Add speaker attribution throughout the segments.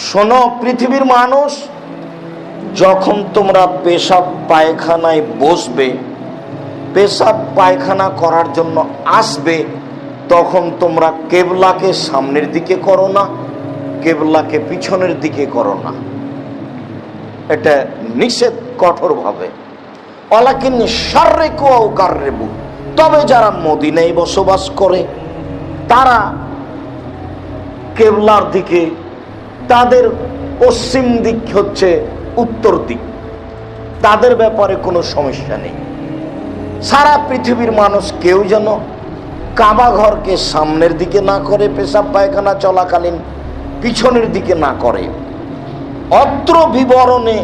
Speaker 1: শোনো পৃথিবীর মানুষ, যখন তোমরা পেশাব পায়খানায় বসবে, পেশাব পায়খানা করার জন্য আসবে, তখন তোমরা কেবলাকে সামনের দিকে করো না, কেবলাকে পিছনের দিকে করো না। এটা নিষেধ কঠোরভাবে। ওয়ালাকিন শাররিকু আও গাররিবু, তবে যারা মদিনায় বসবাস করে তারা কেবলার দিকে, তাদের পশ্চিম দিক হচ্ছে উত্তর দিক, তাদের ব্যাপারে কোনো সমস্যা নেই। সারা পৃথিবীর মানুষ কেউ যেন কাবা ঘরকে সামনের দিকে না করে, পেশাব পায়খানা চলাকালীন পিছনের দিকে না করে। অত্র বিবরণে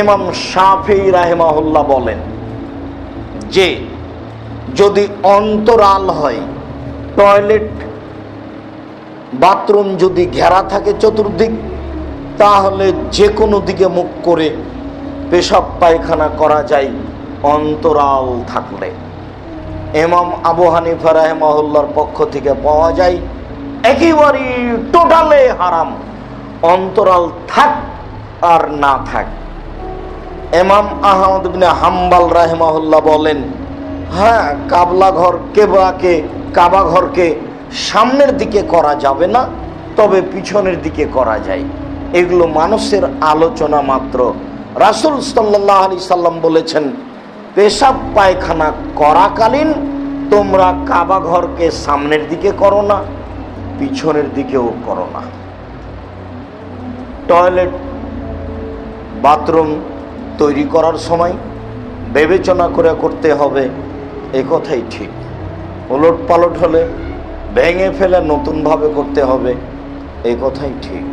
Speaker 1: ইমাম শাফিঈ রাহিমাহুল্লাহ বলেন যে যদি অন্তরাল হয়, টয়লেট বাথরুম যদি ঘেরা থাকে চতুর্দিক, তাহলে যে কোনো দিকে মুখ করে পেশাব পায়খানা করা যায় অন্তরাল থাকলে। ইমাম আবু হানিফা রাহিমাহুল্লাহর পক্ষ থেকে পাওয়া যায় একেবারেই টোটালে হারাম, অন্তরাল থাক আর না থাক। ইমাম আহমদ ইবনে হাম্বল রাহিমাহুল্লাহ বলেন, হ্যাঁ, কাবা ঘরকে সামনের দিকে করা যাবে না, তবে পিছনের দিকে করা যায়। এগুলো মানুষের আলোচনা মাত্র। রাসূল সাল্লাল্লাহু আলাইহি সাল্লাম বলেছেন, পেশাব পায়খানা করাকালীন তোমরা কাবা ঘরকে সামনের দিকে করো না, পিছনের দিকেও করো না। টয়লেট বাথরুম তৈরি করার সময় বিবেচনা করে করতে হবে, এ কথাই ঠিক। ওলট পালট হলে ভেঙে ফেলে নতুনভাবে করতে হবে, এ কথাই ঠিক।